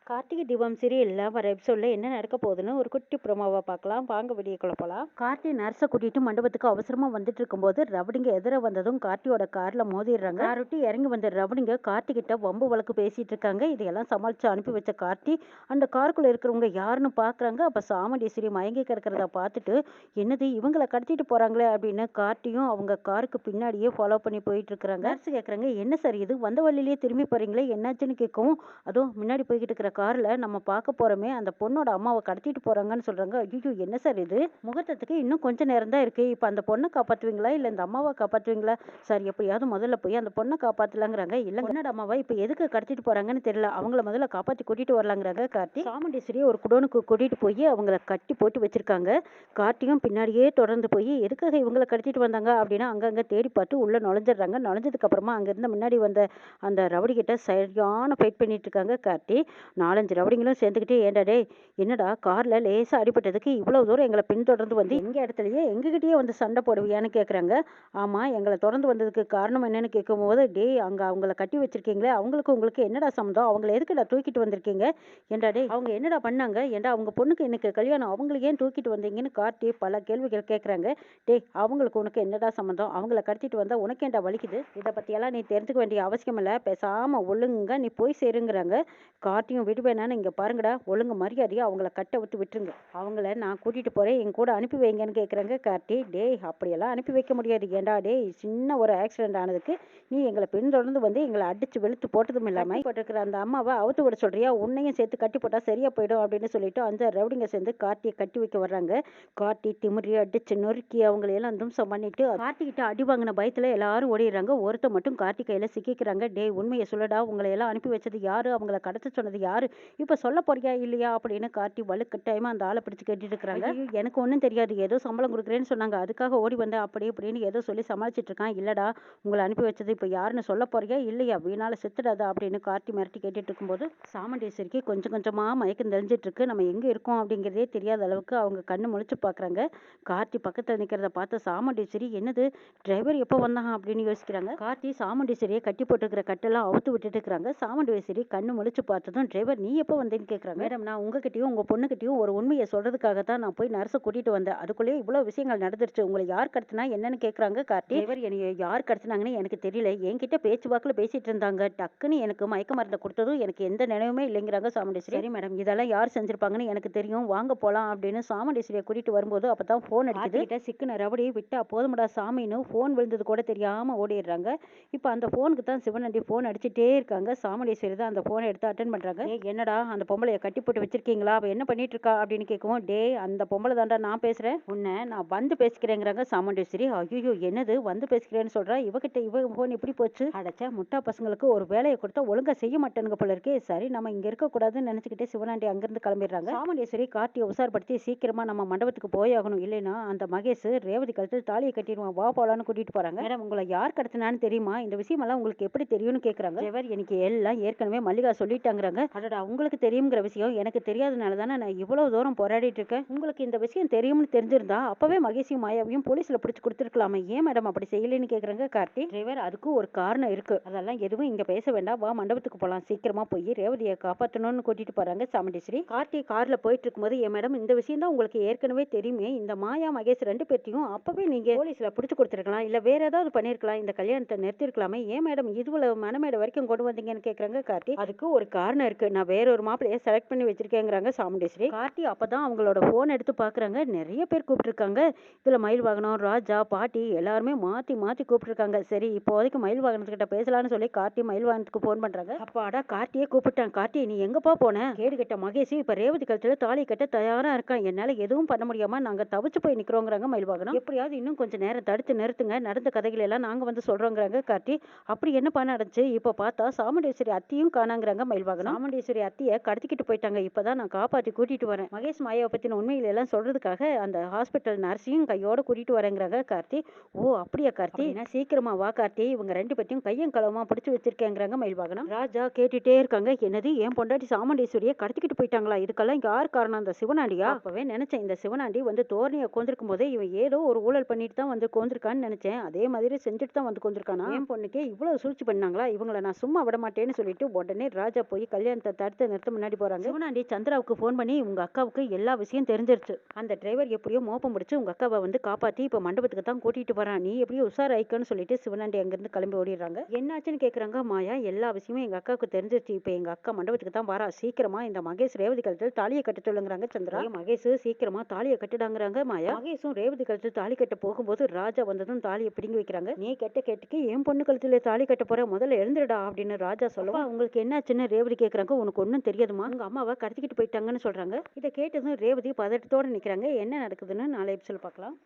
கார்த்திகை தீபம் சீரியல்ல வர எபிசோட்ல என்ன நடக்க போகுதுன்னு ஒரு குட்டி ப்ரோமோவை பார்க்கலாம். வாங்க வீடியோக்குள்ள போலாம். கார்த்தி நர்ஸை கூட்டிட்டு மண்டபத்துக்கு அவசரமா வந்துட்டு இருக்கும்போது ரவுடிங்க எதிர வந்ததும் கார்த்தியோட கார்ல மோதிடுறாங்க. கார் விட்டு இறங்கி வந்த ரவுடிங்க கார்த்தி கிட்ட வம்பு வழக்கு பேசிட்டு இருக்காங்க. இதையெல்லாம் சமாளிச்சு அனுப்பி வச்ச கார்த்தி அந்த காருக்குள்ள இருக்கிறவங்க யாருன்னு பாக்குறாங்க. அப்ப சாமுண்டீஸ்வரி மயங்கி கிடக்கிறத பார்த்துட்டு என்னது இவங்களை கடத்திட்டு போறாங்களே அப்படின்னு கார்த்தியும் அவங்க காருக்கு பின்னாடியே ஃபாலோ பண்ணி போயிட்டு இருக்கிறாங்க. நர்ஸ் கேட்கறாங்க, என்ன சார் இது வந்த வழியிலேயே திரும்பி போறீங்களே, என்னாச்சுன்னு கேட்கவும் அதுவும் முன்னாடி போய்கிட்டு இருக்கிற கார்ல நம்ம பார்க்க போறோமே அந்த பொண்ணோட அம்மாவை கடத்திட்டு போறாங்கன்னு சொல்றாங்க. ஐயோ என்ன சார் இது, முகூர்த்தத்துக்கு இன்னும் கொஞ்ச நேரம் தான் இருக்கு, இப்ப அந்த பொண்ணை காப்பாத்துவீங்களா இல்ல இந்த அம்மாவை காப்பாத்துவீங்களா? சார் எப்படியாவது முதல்ல போய் அந்த பொண்ணை காப்பாத்தலாங்கிறாங்க. இல்ல பொண்ணோட அம்மாவை இப்ப எதுக்கு கடத்திட்டு போறாங்கன்னு தெரியல, அவங்கள முதல்ல காப்பாத்தி கூட்டிட்டு வரலாங்கிறாங்க. கார்த்தி சாமுண்டீஸ்வரியை ஒரு குடோனுக்கு கூட்டிட்டு போய் அவங்கள கட்டி போட்டு வச்சிருக்காங்க. கார்த்தியும் பின்னாடியே தொடர்ந்து போய் எதுக்காக இவங்களை கடத்திட்டு வந்தாங்க அப்படின்னா அங்கங்க தேடி பார்த்து உள்ள நுழைஞ்சிடுறாங்க. நுழைஞ்சதுக்கு அப்புறமா அங்க இருந்த முன்னாடி வந்த அந்த ரவுடி கிட்ட சரியான ஃபைட் பண்ணிட்டு இருக்காங்க. கார்த்தி 4-5 ரவுடிங்களும் சேர்ந்துக்கிட்டே, ஏண்டா டே என்னடா கார்ல லேசா அடிபட்டதுக்கு இவ்வளவு தூரம் எங்களை பின்தொடர்ந்து வந்து எங்க இடத்துலயே எங்ககிட்டயே வந்து சண்டை போடுவியான்னு கேட்குறாங்க. ஆமா, எங்களை தொடர்ந்து வந்ததுக்கு காரணம் என்னன்னு கேட்கும்போது, டே அங்க அவங்கள கட்டி வச்சிருக்கீங்களே அவங்களுக்கு உங்களுக்கு என்னடா சம்மந்தம், அவங்கள எதுக்குடா தூக்கிட்டு வந்திருக்கீங்க, ஏண்டா டே அவங்க என்னடா பண்ணாங்க, ஏண்டா அவங்க பொண்ணுக்கு எனக்கு கல்யாணம் அவங்களுக்கு ஏன் தூக்கிட்டு வந்தீங்கன்னு கார்த்தி பல கேள்விகள் கேட்குறாங்க. டே அவங்களுக்கு உனக்கு என்னடா சம்மந்தம், அவங்கள கடத்திட்டு வந்தா உனக்கு ஏண்டா வலிக்குது, இதை பத்தியெல்லாம் நீ தெரிஞ்சுக்க வேண்டிய அவசியம் இல்லை, பேசாம ஒழுங்கா நீ போய் சேருங்கிறாங்க. கார்த்தியும் விடுவேனான்னு இங்க பாருங்கடா, ஒழுங்கு மரியாதையா அவங்கள கட்ட விட்டு விட்டுருங்க, அவங்கள நான் கூட்டிட்டு போறேன் என் கூட அனுப்பி வைங்கன்னு கேட்குறாங்க. கார்த்தி, டேய் அப்படியெல்லாம் அனுப்பி வைக்க முடியாது, ஏண்டா டேய் சின்ன ஒரு ஆக்சிடென்ட் ஆனதுக்கு நீ எங்களை பின்தொடர்ந்து வந்து எங்களை அடிச்சு வெளுத்து போட்டதும் இல்லாமல் போட்டிருக்கிற அந்த அம்மாவை அவுத்து விட சொல்றியா, உன்னையும் சேர்த்து கட்டி போட்டா சரியா போயிடும் அப்படின்னு சொல்லிட்டு அந்த ரவுடிங்க சேர்ந்து கார்த்தியை கட்டி வைக்க வர்றாங்க. கார்த்தி திமிரி அடிச்சு நொறுக்கி அவங்களையெல்லாம் தும்சம் பண்ணிட்டு கார்த்திகிட்ட அடி வாங்கின பயத்துல எல்லாரும் ஓடிடுறாங்க. ஒருத்த மட்டும் கார்த்தி கையில சிக்கிக்கிறாங்க. டேய் உண்மையை சொல்லடா, உங்களை எல்லாம் அனுப்பி வச்சது யாரு, அவங்கள கடத்த சொன்னது யாரு, இப்ப சொல்ல போறியா இல்லையா அப்படின்னு கார்த்தி வலுக்கட்டாயமா அந்த ஆளை பிடிச்சு கேட்டுட்டு இருக்காங்க. எனக்கு ஒன்றும் தெரியாது, ஏதோ சம்பளம் கொடுக்குறேன்னு சொன்னாங்க அதுக்காக ஓடி வந்தேன் அப்படி இப்படின்னு ஏதோ சொல்லி சமாளிச்சிட்டு இருக்கான். இல்லடா உங்களை அனுப்பி வச்சது இப்ப யாருன்னு சொல்ல போறியா இல்லையா, வீணால செத்துடாதா அப்படின்னு கார்த்தி மிரட்டி கேட்டுட்டு இருக்கும்போது சாமுண்டீஸ்வரிக்கு கொஞ்சம் கொஞ்சமா மயக்கம் தெளிஞ்சிட்டு இருக்கு. நம்ம எங்க இருக்கோம் அப்படிங்கிறதே தெரியாத அளவுக்கு அவங்க கண்ணு முழிச்சு பாக்குறாங்க. கார்த்தி பக்கத்துல நிக்கிறத பார்த்த சாமுண்டீஸ்வரி என்னது டிரைவர் எப்போ வந்தாங்க அப்படின்னு யோசிக்கிறாங்க. கார்த்தி சாமுண்டீஸ்வரியை கட்டி போட்டுக்கிற கட்டெல்லாம் அவுத்து விட்டுட்டு இருக்கிறாங்க. சாமுண்டீஸ்வரி கண்ணு முழிச்சு பார்த்ததும், டிரைவர் நீ எப்போ வந்தேன்னு கேட்குறாங்க. மேடம் நான் உங்ககிட்டயும் உங்க பொண்ணுகிட்டயும் ஒரு உண்மையை சொல்றதுக்காக தான் நான் போய் நர்ஸை கூட்டிட்டு வந்தேன், அதுக்குள்ளேயே இவ்வளவு விஷயங்கள் நடந்துருச்சு, உங்களை யார் கடத்தினா என்னன்னு கேட்குறாங்க. கார்த்தி, டிரைவர் என்னைய யார் கடத்தினாங்கன்னு எனக்கு தெரியல, என்கிட்ட பேச்சு வாக்குல பேசிட்டு இருந்தாங்க, டக்குன்னு எனக்கு மயக்க மருந்தை கொடுத்ததும் எனக்கு எந்த நினைவுமே இல்லைங்கிறாங்க சாமுண்டீஸ்வரி. சரி மேடம் இதெல்லாம் யார் செஞ்சிருப்பாங்கன்னு எனக்கு தெரியும், வாங்க போலாம் அப்படின்னு சாமுண்டீஸ்வரியை கூட்டிட்டு வரும்போது அப்பதான் போன் அடிக்குது. சிக்கன ரவடி விட்டா போதுமடா சாமின்னு போன் விழுந்தது கூட தெரியாம ஓடிடுறாங்க. இப்போ அந்த போனுக்கு தான் சிவனண்டி போன் அடிச்சுட்டே இருக்காங்க. சாமுண்டீஸ்வரி தான் அந்த போனை எடுத்து அட்டன் பண்றாங்க. என்னடா அந்த பொம்பளைய கட்டி போட்டு வச்சிருக்கீங்களா, அவ என்ன பண்ணிட்டு இருக்கா அப்படின்னு கேட்கவும், டே அந்த பொம்பளை தாண்டா நான் பேசுறேன், உன்னை நான் வந்து பேசிக்கிறேங்கிறாங்க சாமுண்டீஸ்வரி. ஐயோ என்னது வந்து பேசிக்கிறேன்னு சொல்றா, இவகிட்ட இவ போன் எப்படி போச்சு, அடைச்சா முட்டா பசங்களுக்கு ஒரு வேலையை கொடுத்தா ஒழுங்கா செய்ய மாட்டேனுங்க போல இருக்கே, சரி நம்ம இங்க இருக்க கூடாதுன்னு நினைச்சுக்கிட்டே சிவனாண்டி அங்கிருந்து கிளம்பிடுறாங்க. சாமுண்டீஸ்வரி கார்த்தியை உசார்படுத்தி சீக்கிரமா நம்ம மண்டபத்துக்கு போயாகணும், இல்லைன்னா அந்த மகேஷ் ரேவதி கழுத்து தாலியை கட்டிடுவான், வா போலான்னு கூட்டிட்டு போறாங்க. மேடம் உங்களை யார் கடத்தினான்னு தெரியுமா, இந்த விஷயம் எல்லாம் உங்களுக்கு எப்படி தெரியும்னு கேட்கறாங்க. எனக்கு எல்லாம் ஏற்கனவே மல்லிகா சொல்லிட்டாங்கிறாங்க. அடடா உங்களுக்கு தெரியுங்கிற விஷயம் எனக்கு தெரியாதனால தானே நான் இவ்வளவு தூரம் போராடிட்டு இருக்கேன், உங்களுக்கு இந்த விஷயம் தெரியும்னு தெரிஞ்சிருந்தா அப்பவே மகேஷையும் மாயாவையும் போலீஸ்ல பிடிச்சு கொடுத்துருக்கலாமே, ஏன் மேடம் அப்படி செய்யலன்னு கேக்குறாங்க. கார்த்தி, டிரைவர் அதுக்கு ஒரு காரணம் இருக்கு, அதெல்லாம் எதுவும் இங்க பேச வேண்டாம், வா மண்டபத்துக்கு போலாம், சீக்கிரமா போய் ரேவதியை காப்பாற்றணும்னு கூட்டிட்டு போறாங்க சாமுண்டீஸ்வரி. கார்த்தி கார்ல போயிட்டு இருக்கும்போது, ஏன் மேடம் இந்த விஷயம் தான் உங்களுக்கு ஏற்கனவே தெரியுமே, இந்த மாயா மகேஷ் 2 பேர்த்தையும் அப்பவே நீங்க போலீஸ்ல பிடிச்சு கொடுத்துருக்கலாம், இல்ல வேற ஏதாவது பண்ணிருக்கலாம், இந்த கல்யாணத்தை நிறுத்திருக்கலாமே, ஏன் மேடம் இதுல மனமேடை வரைக்கும் கொண்டு வந்தீங்கன்னு கேக்குறாங்க. கார்த்தி, அதுக்கு ஒரு காரணம் இருக்கு, நான் வேற ஒரு மாப்பிள்ளைய செலக்ட் பண்ணி வச்சிருக்கேங்கிறாங்க சாமுண்டீஸ்வரி. கார்த்தி அப்பதான் அவங்களோட போன் எடுத்து பாக்குறாங்க. நிறைய பேர் கூப்பிட்டுருக்காங்க. இதுல மயில் வாகனம், ராஜா, பாட்டி எல்லாருமே மாத்தி மாத்தி கூப்பிட்டுருக்காங்க. சரி இப்போதைக்கு மயில் வாகனத்துக்கிட்ட பேசலாம்னு சொல்லி கார்த்தி மயில் வாகனத்துக்கு போன் பண்றாங்க. அப்பாடா கார்த்தியே கூப்பிட்டான். கார்த்தி நீ எங்கப்பா போன, கேடு கட்ட மகேஷ் இப்ப ரேவதி கழுத்துல தாலி கட்ட தயாரா இருக்கான், என்னால எதுவும் பண்ண முடியாம நாங்க தவிச்சு போய் நிக்கிறோங்கிறாங்க மயில் வாகனம். எப்படியாவது இன்னும் கொஞ்சம் நேரம் தடுத்து நிறுத்துங்க, நடந்த கதைகள் எல்லாம் நாங்க வந்து சொல்றோங்கிறாங்க. கார்த்தி, அப்படி என்னப்பா நடந்துச்சு, இப்ப பார்த்தா சாமுண்டீஸ்வரி அத்தியும் காணாங்கிறாங்க மயில் வாகனம். சாமுண்டீஸ்வரி அத்தியை கடத்திக்கிட்டு போயிட்டாங்க, இப்பதான் நான் காப்பாத்தி கூட்டிட்டு வரேன், மகேஷ் மாயாவை பத்தின உண்மையில எல்லாம் சொல்றதுக்காக அந்த ஹாஸ்பிட்டல் நர்ஸையும் கையோட கூட்டிட்டு வரேங்கிறாங்க. கார்த்தி, ஓ அப்படியா கார்த்தி, சீக்கிரமா வா கார்த்தி, இவங்க 2 பேத்தையும் கையும் களவுமா பிடிச்சு வச்சிருக்கேங்கிறாங்க மயில் வாகனம். ராஜா கேட்டுட்டே இருக்காங்க, என்னது என் பொண்டாட்டி சாமுண்டீஸ்வரியை கடத்திக்கிட்டு போயிட்டாங்களா, இதுக்கெல்லாம் யார் காரணம், அந்த சிவனாண்டியா, அப்பவே நினைச்சேன் இந்த சிவனாண்டி வந்து தோரணையை கோந்திருக்கும் போதே இவன் ஏதோ ஒரு ஊழல் பண்ணிட்டு தான் வந்து கோந்திருக்கான்னு நினைச்சேன், அதே மாதிரி செஞ்சுட்டு தான் வந்து கோந்திருக்கானா, என் பொண்ணுக்கே இவ்வளவு சூழ்ச்சி பண்ணாங்களா, இவங்களை நான் சும்மா விட மாட்டேன்னு சொல்லிட்டு உடனே ராஜா போய் கல்யாணத்தை தடுத்து நிறுத்த முன்னாடி போறாங்க. சிவனாண்டி சந்திராவுக்கு ஃபோன் பண்ணி உங்க அக்காவுக்கு எல்லா விஷயம் தெரிஞ்சிருச்சு. அந்த டிரைவர் எப்படியோ மோப்பம் முடிச்சு உங்க அக்காவை வந்து காப்பாத்தி இப்ப மண்டபத்துக்கு தான் கூட்டிட்டு வரான். நீ எப்படியோ உஷாராயிக்கன்னு சொல்லிட்டு சிவனாண்டி அங்கிருந்து கிளம்பி ஓடிடுறாங்க. என்னாச்சுன்னு கேக்குறாங்க மாயா. எல்லா விஷயமும் எங்க அக்காவுக்கு தெரிஞ்சிருச்சு. இப்ப எங்க அக்கா மண்டபத்துக்கு தான் வரா. சீக்கிரமா இந்த மகேஷ் ரேவதி கழுத்தில் தாலியை கட்ட சொல்லுங்கிறாங்க சந்திரா. மகேஷ் சீக்கிரமா தாலியை கட்டுடாங்கிறாங்க மாயா. மகேஷும் ரேவதி கழுத்தில் தாலி கட்ட போகும்போது ராஜா வந்ததும் தாலியை பிடிங்கி வைக்கிறாங்க. நீ கெட்ட கேட்டுக்கு என் பொண்ணு கழுத்துல தாலி கட்ட போற, முதல்ல எழுந்துடா அப்படின்னு ராஜா சொல்லுவா. உங்களுக்கு என்னாச்சுன்னு ரேவதி கேக்குறாங்க. உனக்கு ஒன்னும் தெரியாதுமா, உங்க அம்மாவை கடத்திக்கிட்டு போயிட்டாங்கன்னு சொல்றாங்க. இதை கேட்டதும் ரேவதி பதட்டத்தோட நிக்கிறாங்க. என்ன நடக்குதுன்னு நாளை எபிசோட் பார்க்கலாம்.